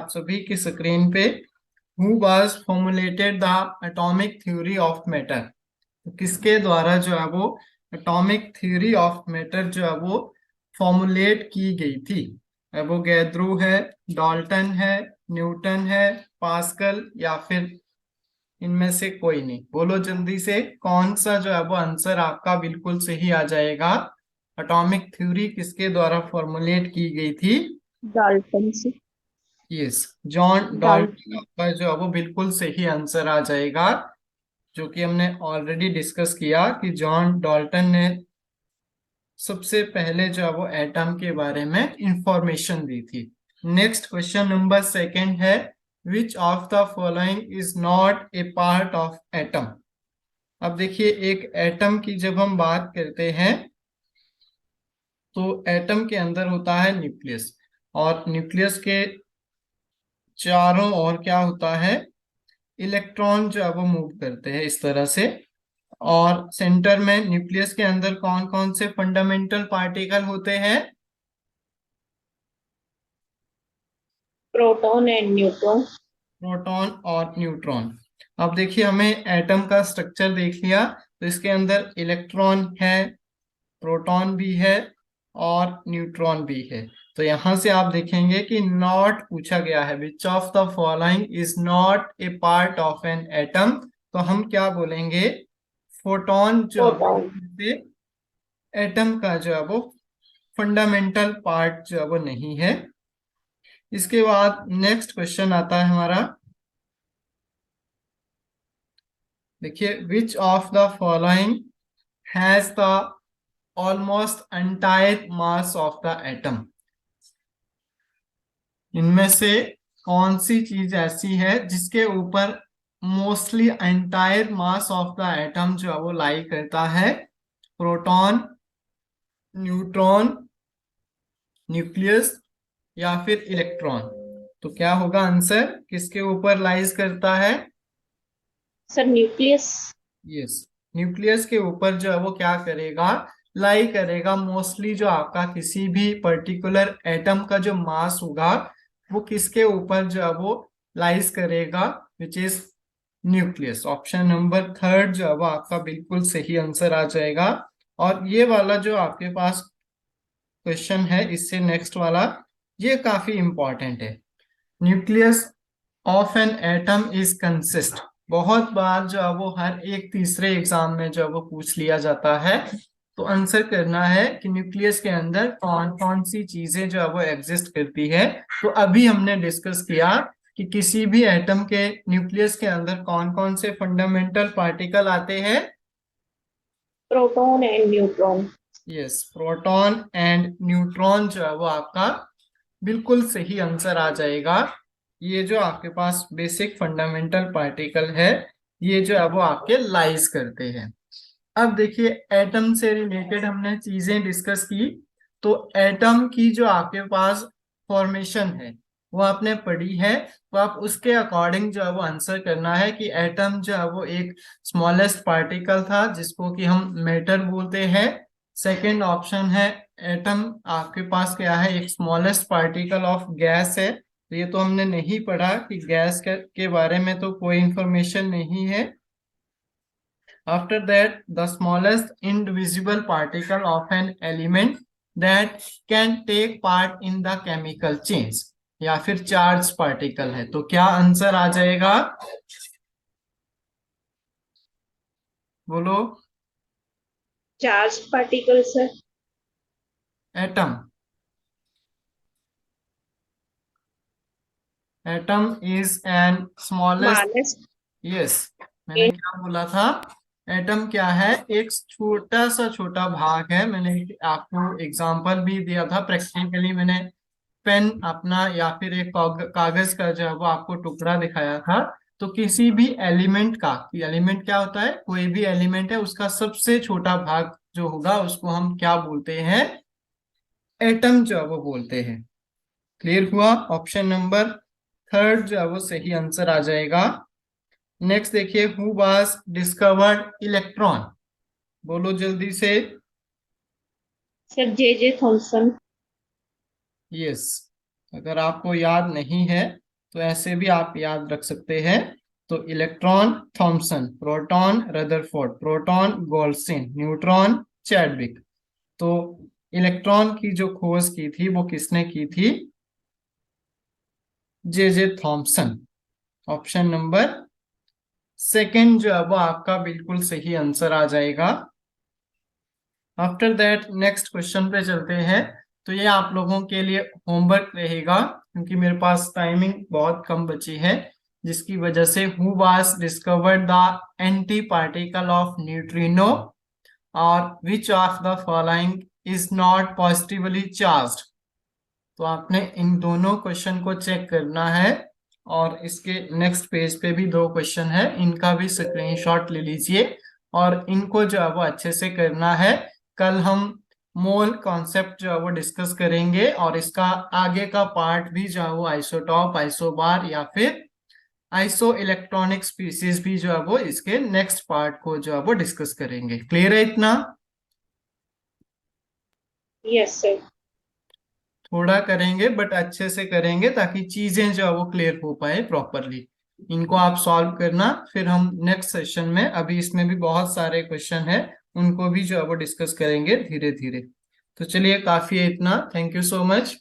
सभी की स्क्रीन पे who was formulated the atomic theory of matter. तो किसके द्वारा जो है वो एटॉमिक थ्योरी ऑफ मैटर जो है वो फॉर्मुलेट की गई थी। एवोगैड्रो है, डाल्टन है, न्यूटन है, पास्कल या फिर इनमें से कोई नहीं। बोलो जल्दी से कौन सा जो है वो आंसर आपका बिल्कुल सही आ जाएगा। एटॉमिक थ्योरी किसके द्वारा फॉर्मुलेट की गई थी? डाल्टन से। यस, जॉन डाल डाल्टन का जो है वो बिल्कुल सही आंसर आ जाएगा, जो कि हमने ऑलरेडी डिस्कस किया कि जॉन डाल्टन ने सबसे पहले जो है वो एटम के बारे में इंफॉर्मेशन दी थी। नेक्स्ट क्वेश्चन नंबर सेकंड है, विच of the following is not a part of atom. अब देखिए, एक एटम की जब हम बात करते हैं तो एटम के अंदर होता है न्यूक्लियस, और न्यूक्लियस के चारों ओर क्या होता है? इलेक्ट्रॉन जो है वो मूव करते हैं इस तरह से। और सेंटर में न्यूक्लियस के अंदर कौन कौन से फंडामेंटल पार्टिकल होते हैं? Proton and neutron. प्रोटॉन और न्यूट्रॉन। अब देखिए, हमें एटम का स्ट्रक्चर देख लिया, तो इसके अंदर इलेक्ट्रॉन है, प्रोटॉन भी है और न्यूट्रॉन भी है। तो यहां से आप देखेंगे कि नॉट पूछा गया है, विच of the following is not a part of an atom. तो हम क्या बोलेंगे? फोटोन जो है वो प्रोटॉन। एटम का जो है वो फंडामेंटल पार्ट जो है वो नहीं है। इसके बाद नेक्स्ट क्वेश्चन आता है हमारा। देखिए, विच of the following has the almost entire mass of the atom. इनमें से कौन सी चीज ऐसी है जिसके ऊपर mostly entire mass of the atom जो है वो लाई करता है? प्रोटॉन, न्यूट्रॉन, न्यूक्लियस या फिर इलेक्ट्रॉन। तो क्या होगा आंसर, किसके ऊपर लाइज करता है? Sir nucleus. यस, न्यूक्लियस के ऊपर जो है वो क्या करेगा? लाई करेगा। मोस्टली जो आपका किसी भी पर्टिकुलर एटम का जो मास होगा वो किसके ऊपर जो है वो लाइज करेगा? Which is nucleus. Option number third जो है वो आपका बिल्कुल सही आंसर आ जाएगा। और ये वाला जो आपके पास क्वेश्चन है, इससे नेक्स्ट वाला, ये काफी इंपॉर्टेंट है। Nucleus of an atom is consist. बहुत बार जो है वो हर एक तीसरे एग्जाम में जो है वो पूछ लिया जाता है। तो आंसर करना है कि न्यूक्लियस के अंदर कौन कौन सी चीजें जो है वो एग्जिस्ट करती है। तो अभी हमने डिस्कस किया कि किसी भी एटम के न्यूक्लियस के अंदर कौन कौन से फंडामेंटल पार्टिकल आते हैं? Proton and neutron. Yes, proton and neutron जो है वो आपका बिल्कुल सही आंसर आ जाएगा। ये जो आपके पास बेसिक फंडामेंटल पार्टिकल है, ये जो है वो आपके लाइज करते हैं। अब देखिए, एटम से रिलेटेड हमने चीजें डिस्कस की। तो एटम की जो आपके पास फॉर्मेशन है वो आपने पढ़ी है। तो आप उसके अकॉर्डिंग जो है वो आंसर करना है कि एटम जो है वो एक स्मॉलेस्ट पार्टिकल था जिसको कि हम मैटर बोलते हैं। सेकंड ऑप्शन है, एटम आपके पास क्या है? एक स्मॉलेस्ट पार्टिकल ऑफ गैस है। तो ये तो हमने नहीं पढ़ा कि गैस के बारे में तो कोई इंफॉर्मेशन नहीं है। After that, the smallest indivisible particle of an element that can take part in the chemical change, या फिर चार्ज पार्टिकल है। तो क्या आंसर आ जाएगा? बोलो। Charge particle sir. Atom. Atom is an smallest. Smallest. Yes, मैंने क्या बोला था? एटम क्या है? एक छोटा सा छोटा भाग है। मैंने आपको एग्जांपल भी दिया था, प्रैक्टिकली मैंने पेन अपना या फिर एक कागज का जो है वो आपको टुकड़ा दिखाया था। तो किसी भी एलिमेंट का, एलिमेंट क्या होता है? कोई भी एलिमेंट है उसका सबसे छोटा भाग जो होगा उसको हम क्या बोलते हैं? एटम जो है वो बोलते हैं। क्लियर हुआ? ऑप्शन नंबर थर्ड जो है वो सही आंसर आ जाएगा। नेक्स्ट देखिए, हु वाज डिस्कवर्ड इलेक्ट्रॉन। बोलो जल्दी से। Sir J Thomson. यस, अगर आपको याद नहीं है तो ऐसे भी आप याद रख सकते हैं। तो electron Thomson, proton Rutherford, proton Goldstein, neutron Chadwick. तो इलेक्ट्रॉन की जो खोज की थी वो किसने की थी? J Thomson. Option number second जो है वो आपका बिल्कुल सही आंसर आ जाएगा। आफ्टर दैट नेक्स्ट क्वेश्चन पे चलते हैं। तो ये आप लोगों के लिए होमवर्क रहेगा, क्योंकि मेरे पास टाइमिंग बहुत कम बची है, जिसकी वजह से who was discovered the antiparticle of neutrino और which of the following is not positively charged. तो आपने इन दोनों क्वेश्चन को चेक करना है, और इसके नेक्स्ट पेज पे भी दो क्वेश्चन है, इनका भी स्क्रीनशॉट ले लीजिए और इनको जो है वो अच्छे से करना है। कल हम मोल कॉन्सेप्ट जो है वो डिस्कस करेंगे, और इसका आगे का पार्ट भी जो है वो आइसोटॉप, आइसोबार या फिर आइसो इलेक्ट्रॉनिक स्पीसीज भी जो है वो इसके नेक्स्ट पार्ट को जो है वो डिस्कस करेंगे। क्लियर है इतना? Yes sir. थोड़ा करेंगे बट अच्छे से करेंगे, ताकि चीजें जो है वो क्लियर हो पाए प्रॉपरली। इनको आप सॉल्व करना, फिर हम नेक्स्ट सेशन में, अभी इसमें भी बहुत सारे क्वेश्चन है, उनको भी जो है वो डिस्कस करेंगे धीरे धीरे। तो चलिए, काफी है इतना। Thank you so much.